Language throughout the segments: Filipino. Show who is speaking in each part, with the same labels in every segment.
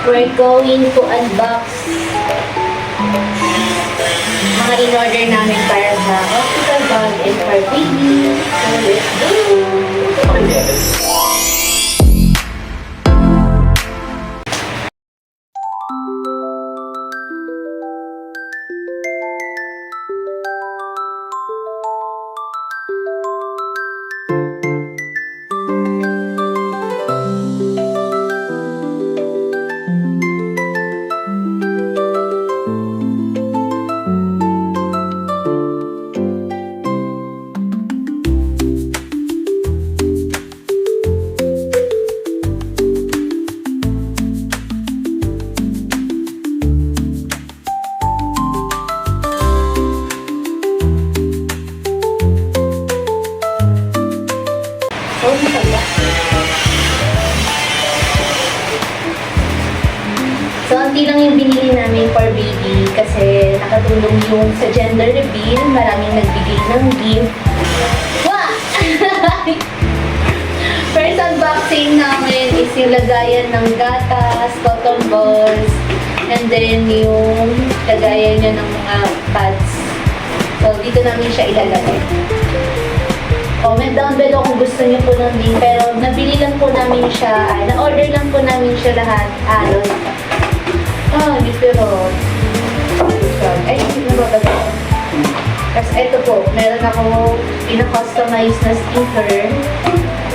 Speaker 1: we're going to unbox mga in-order namin para sa hospital bag and for baby. So, let's go! So, unti lang yung binili namin for baby kasi nakatulong yung sa gender reveal. Maraming nagbigay ng gift. Wah! First unboxing namin is yung lagayan ng gatas, cotton balls, and then yung lagayan niya ng mga pads. So, dito namin siya ilalagay. Comment down below kung gusto niyo po ng link. Pero nabili lang po namin siya, na-order lang po namin siya lahat. Pero ay, hindi na babasa. Tapos ito po, meron ako pina-customize na sticker.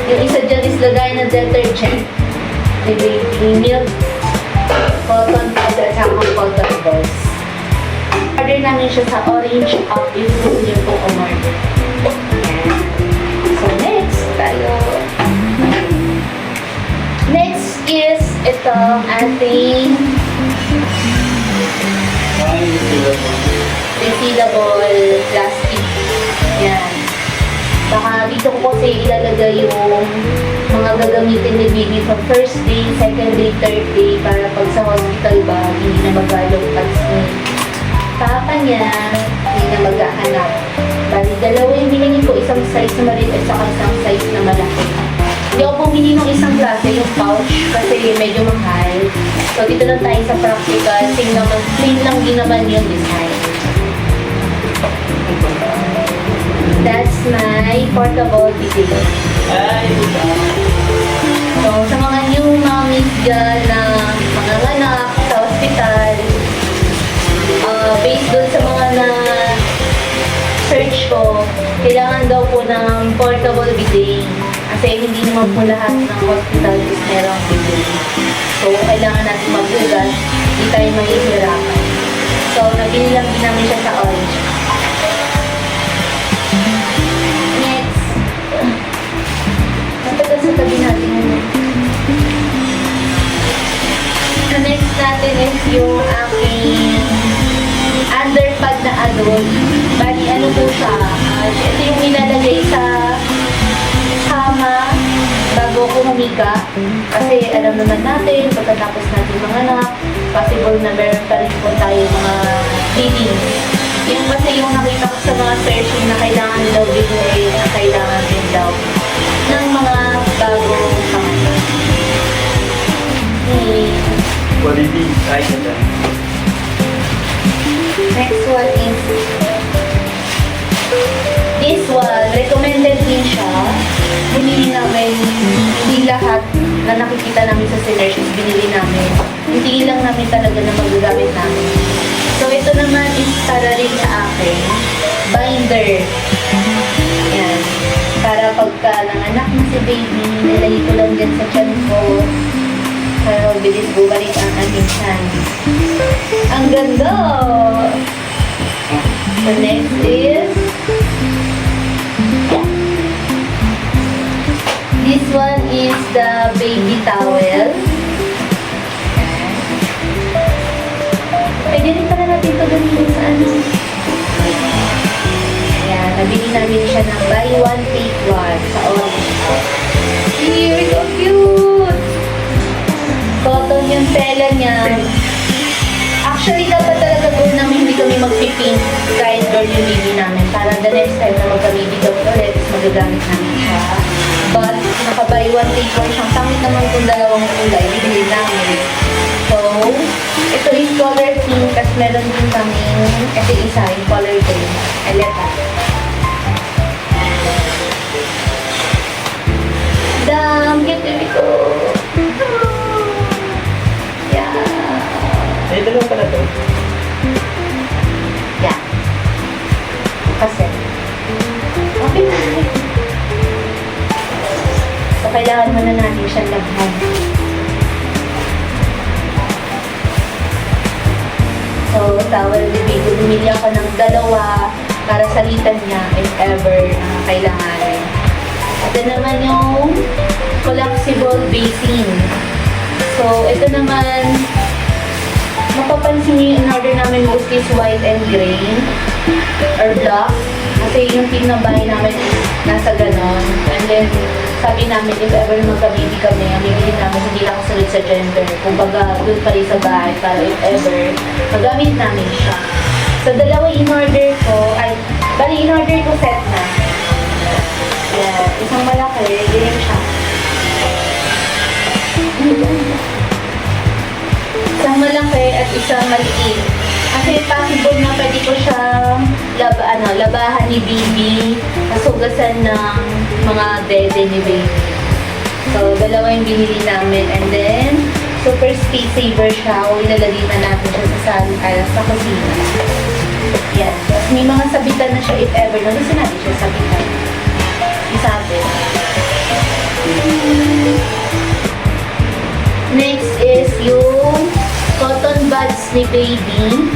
Speaker 1: Yung isa dyan is lagay na detergent. Baby milk, cotton pads, at saka cotton balls. Order namin siya sa Orange Up if gusto niyo po umorder. So next, tayo. Next is itong ating refillable plastic. Yan. Baka dito ko kasi ilalagay yung mga gagamitin ni baby from first day, second day, third day para pag sa hospital ba, hindi na magalong pads ni papa niya, hindi na maghahanap. Bali, dalawa yung binili ko, isang size na maliit at saka isang size na malaki. Hindi ako bumili ng isang klase, yung pouch, kasi medyo mahal. So, dito lang tayo sa practical. Plain lang din naman yung design. That's my portable video. So, sa mga new mommies dyan na mga anak sa hospital, based doon sa mga na search ko, kailangan daw po ng portable bidet. Kasi hindi naman po lahat ng hospital is merong bidet. So, kailangan natin maghugas, hindi tayo mahihirapan. So, nabili lang din namin siya sa Orange. Next. Matagal sa tabi natin. The next natin is yung aking underpad na adult. Bali, ano po siya? Ito yung ilalagay sa kama bago ko humiga. Kasi alam naman natin, pagkatapos natin mga anak, possible na meron pa rin po tayo mga bleeding. Yung kasi yung nakita ko sa mga searching na kailangan daw bilhin, na kailangan din daw ng mga bagong kama.
Speaker 2: Quality, ay ganda.
Speaker 1: Next one is this one. Recommended din siya. Binili namin, hindi lahat na nakikita namin sa sinners is binili namin. Hindi lang namin talaga na magagamit namin. So, ito naman is para rin sa akin. Binder. Ayan. Para pagka nanganak na si baby, nilagay ko lang dyan sa tiyan ko. Para mabilis bumalik ang aking tiyan. Ang ganda! The next is this one is the baby towel. Pwede rin pala natin ito gamitin sa ano. Ayan, nabili namin siya ng buy one, take one sa Orange. Here, so cute! Cotton yung tela niya. Actually, dapat talaga doon namin hindi kami magpipink kahit girl yung baby namin. Para the next time na magka-baby daw ulit, magagamit namin siya. But, naka-buy one, take one siyang pangit naman kung dalawang kulay, bibili namin. So, meron din kaming, ito yung isa, yung color green. Eleta. Damn, cute baby ko. Yeah.
Speaker 2: Ay, dalawa pala to.
Speaker 1: Yeah. Kasi. Okay na. So, kailangan muna natin siyang labhan. So, towel ni Bigo. Bumili ako ng dalawa para salitan niya if ever na kailangan. Ito naman yung collapsible basin. So, ito naman, mapapansin niyo yung in-order namin mostly is white and gray or black. Kasi yung team ng bahay namin is nasa ganon. And then, sabi namin, if ever magka-baby kami, ang bibili namin, hindi lang kasunod sa gender. Kumbaga, doon pa rin sa bahay para if ever, magamit namin siya. So, dalawa in-order ko, bali in-order ko set na. Yeah, isang malaki, ganyan siya. Isang malaki at isang maliit. Kasi possible na pwede ko siyang labahan ni baby, kasugasan ng mga dede ni baby. So, dalawa yung binili namin. And then, super space saver siya. O ilalagay na natin siya sa kusina. Yan. Tapos may mga sabitan na siya if ever. Gusto natin siya sabitan. Isabit. Next is yung cotton buds ni baby,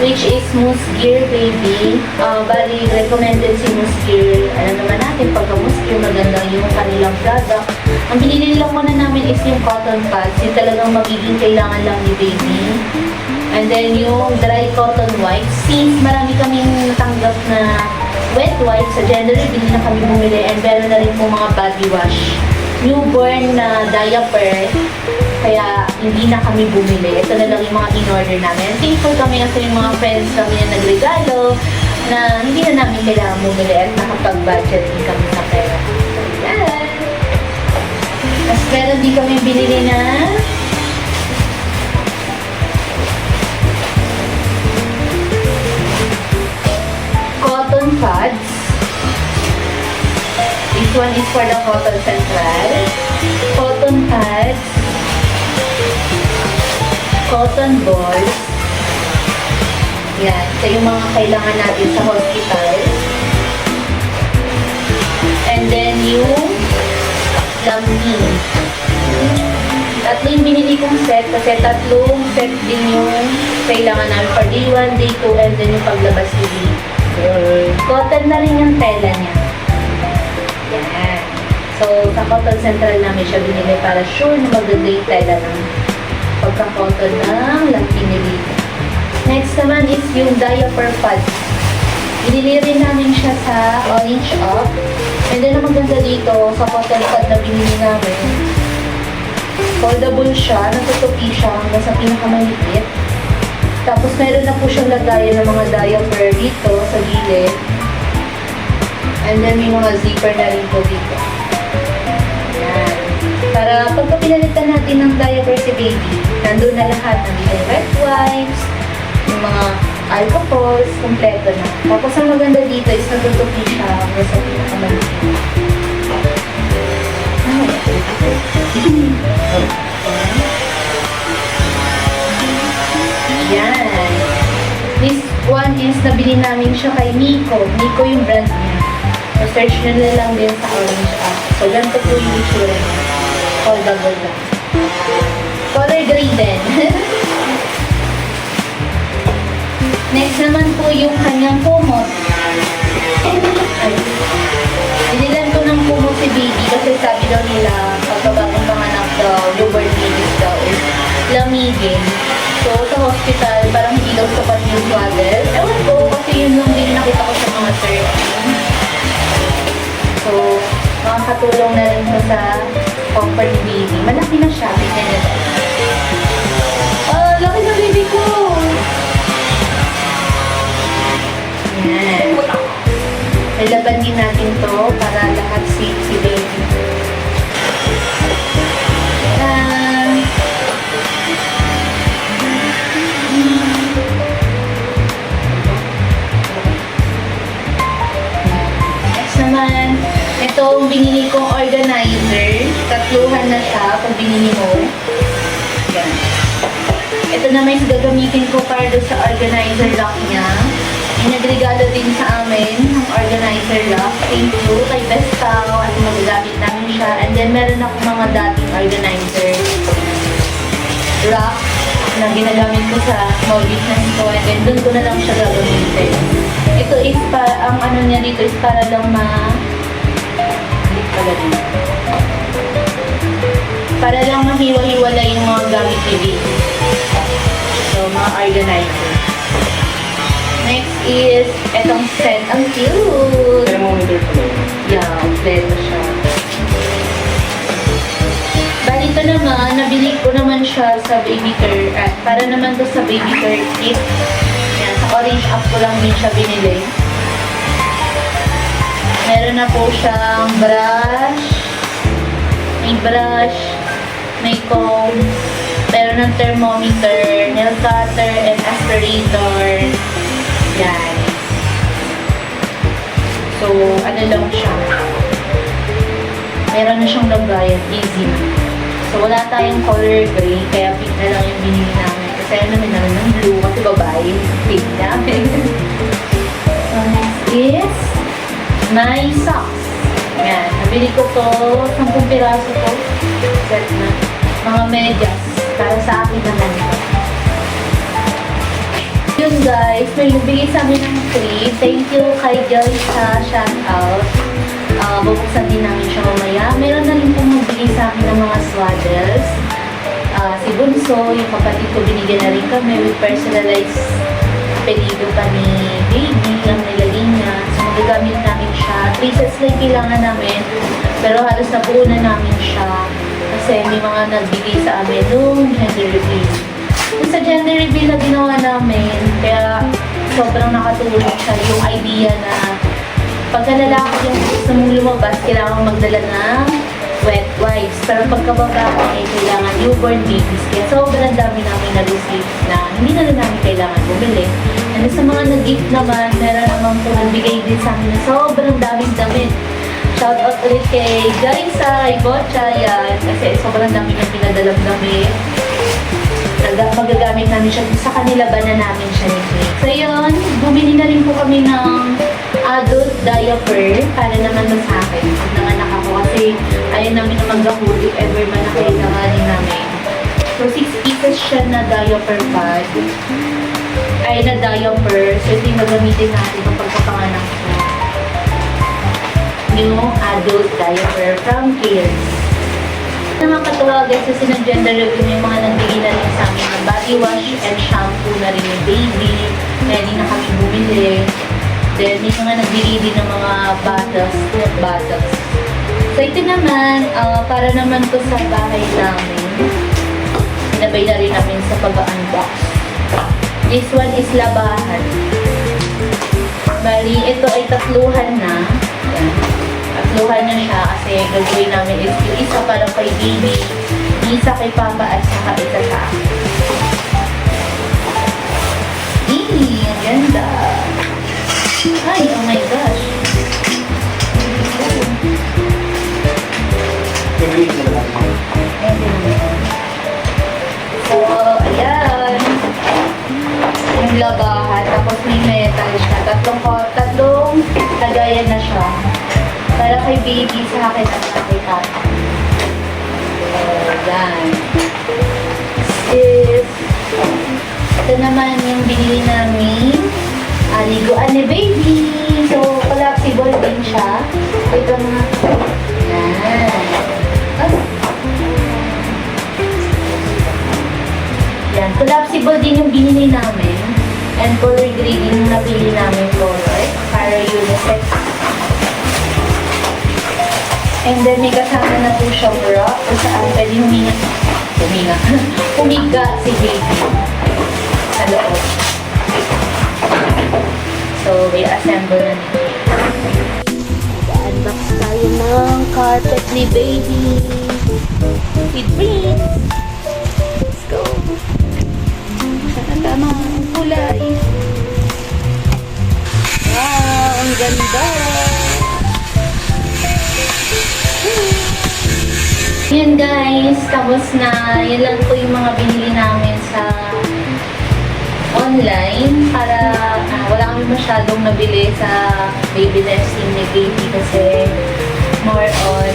Speaker 1: which is Moose Gear baby. Bali, recommended si Moose Gear. Alam naman natin, pagka Moose Gear, maganda yung kanilang product. Ang binili lang muna namin is yung cotton pads. Yung talagang magiging kailangan lang ni baby. And then yung dry cotton wipes. Since marami kaming natanggap na wet wipes, sa general, bili na kami bumili. And meron na rin po mga body wash. Newborn na diaper. Kaya hindi na kami bumili. Ito na lang yung mga in-order namin. Thankful kami kasi yung mga friends kami na nagregalo na hindi na namin kailangan bumili at nakapag-budget din kami sa pera. Yan. Tapos meron din kami binili na cotton pads. This one is for the cotton central. Cotton pads. Cotton balls. Yan. Ito yung mga kailangan natin sa hospital. And then yung lambing. Tatlo yung binili kong set kasi tatlong set din yung kailangan namin for day 1, day 2, and then yung paglabas ni baby. Cotton na rin yung tela niya. Yan. So, sa cotton central namin siya binili para sure na maganda yung tela ng pagka-cotton ng lambing ni baby. Next naman is yung diaper pads. Binili rin namin siya sa Orange Up. And then, ang maganda dito, sa cotton pad na binili namin, foldable siya, natutupi siya hanggang sa pinakamaliit. Tapos, meron na po siyang lagayan ng mga diaper dito sa gilid. And then, may mga zipper na rin po dito. Ayan. Para pagka pinalitan natin ng diaper si baby, nandun na lahat. Nandito yung wet wipes, yung mga alcohols, kompleto na. Tapos ang maganda dito is natutupi siya hanggang sa pinakamaliit. Yan. This one is nabili namin siya kay Miko. Miko yung brand niya. So, search nyo na lang din sa Orange App. So, ganito po yung itsura niya. Foldable lang. Color gray din. Next naman po yung kanyang kumot. Binilan ko ng kumot si baby kasi sabi daw nila pagkabagong panganak daw, newborn babies daw is lamigin. So, sa hospital, parang hindi daw sapat yung swaddle. Ewan ko, kasi yun lang din nakita ko sa mga search. So, makakatulong na rin ko sa comfort baby. Malaki na siya, tignan nyo. Oh, laki na baby ko! Yan. Nilaban din natin to para lahat safe si baby. yung binili kong organizer. Tatluhan na siya kung binili mo. Yan. Ito naman yung gagamitin ko para doon sa organizer lock niya. Yung nagregalo din sa amin ng organizer lock. Thank you kay Bestao at magagamit namin siya. And then meron ako mga dating organizer lock na ginagamit ko sa small business ko. And then doon ko na lang siya gagamitin. Ito is ang ano niya dito is para lang para lang mahiwa-hiwala yung mga gamit ni Baby. So, mga organizer. Next is, etong set. Ang cute!
Speaker 2: Thermometer pa lang.
Speaker 1: Yeah, kompleto siya. Bali ito naman, nabili ko naman siya sa baby care. Para naman to sa baby care kit. Yan, sa Orange App ko lang din siya binili. Meron na po siyang brush, may comb, meron ng thermometer, nail cutter, and aspirator. Yan. So, ano lang siya. Meron na siyang lagayan, easy. So, wala tayong color gray, kaya pink na lang yung binili namin. Kasi ano namin naman ng blue, kasi babae, pink namin. So, next is my socks. Yan. Nabili ko to, 10 piraso to. Set na. Mga medyas. Para sa akin naman ito. Yun guys, may bigay sa amin ng free. Thank you kay Joy sa shoutout. Bubuksan din namin siya mamaya. Meron na rin pong magbigay sa amin ng mga swaddles. Si Bunso, yung kapatid ko, binigyan na rin kami with personalized pedido pa ni Baby, ang nilagay niya. So, magagamit namin siya. 3 sets lang kailangan namin. Pero halos napunan namin siya. Kasi may mga nagbigay sa amin nung gender reveal. Yung sa gender reveal na ginawa namin, kaya sobrang nakatulong siya yung idea na pagka lalaki yung gusto mong lumabas, kailangan magdala ng wet wipes. Pero pagka babae, kailangan newborn babies. Kaya sobrang dami namin na-receive na hindi na namin kailangan bumili. And sa mga nag-gift naman, meron naman po nagbigay din sa amin na sobrang daming damit. Shoutout ulit kay Jaisa, Ibocha, yan. Kasi sobrang dami niyang pinadalang damit. Magagamit namin siya sa kanila ba na namin siya ni Kate. So yun, bumili na rin po kami ng adult diaper para naman sa akin. Pag nanganak ako kasi ayaw namin na mag-ahood if ever man na kailanganin namin. So 6 pieces siya na diaper pad. Ay na diaper. So ito yung gagamitin natin kapag kapanganak siya. Yung adult diaper from Cares. Nakakatawa guys kasi nag-gender review may mga nagbigay na rin sa amin ng body wash and shampoo na rin yung Baby. Kaya hindi na kami bumili. Then may mga nagbigay din ng mga bottles. So ito naman, para naman to sa bahay namin. Sinabay na rin namin sa pag-unbox. This one is labahan. Bali, ito ay tatluhan na. Yan. Tatluhan na siya kasi gagawin namin is yung isa para kay Baby, isa kay Papa at saka isa sa akin. Ang ganda. Ay, oh my gosh. So, ayan. Yung labahan, tapos may metal siya. Tatlong lagayan na siya. Para kay Baby, sa akin at sa kay Tata. So, yan. Ito naman yung binili namin. Aliguan ni Baby. So, collapsible din siya. Ito mga. Yan. Yan. Collapsible din yung binili namin. And color grading yung nabili namin color. Para unisex. And then may kasama na po siyang bra. Kung saan pwede humiga si Baby. Sa loob. So, may assemble na nito. Unbox tayo ng carpet ni Baby. With Prince. Let's go. Saan tama ang kulay? Wow, ang ganda. Yun guys, tapos na. Yan lang po yung mga binili namin sa online para wala kami masyadong nabili sa baby nesting ni baby kasi more on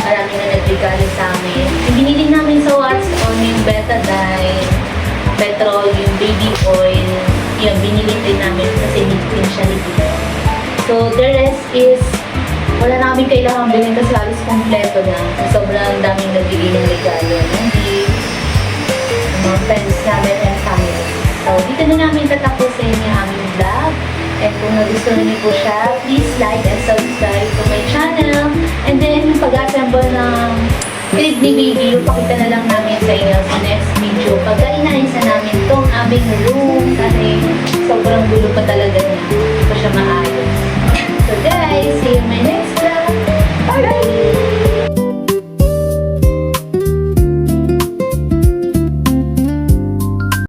Speaker 1: marami na nagregalo sa amin. Yung binili namin sa What's On yung Betadine, petrol, yung baby oil, yun, binili din namin kasi need siya ni Tito. So, the rest is wala na kami kailangan bilhin kasi halos kompleto na. Sobrang daming nabili ng regalo. Hindi mga friends namin and family. So, dito na namin tatapusin yung aming vlog. And kung nagustuhan niyo po siya, please like and subscribe to my channel. And then, yung pag-assemble ng crib ni baby, yung pakita na lang namin sa inyo sa next video. Pagka inayos na namin itong aming room kasi sobrang gulo pa talaga niya. Hindi pa siya maayos. So guys, see you in my next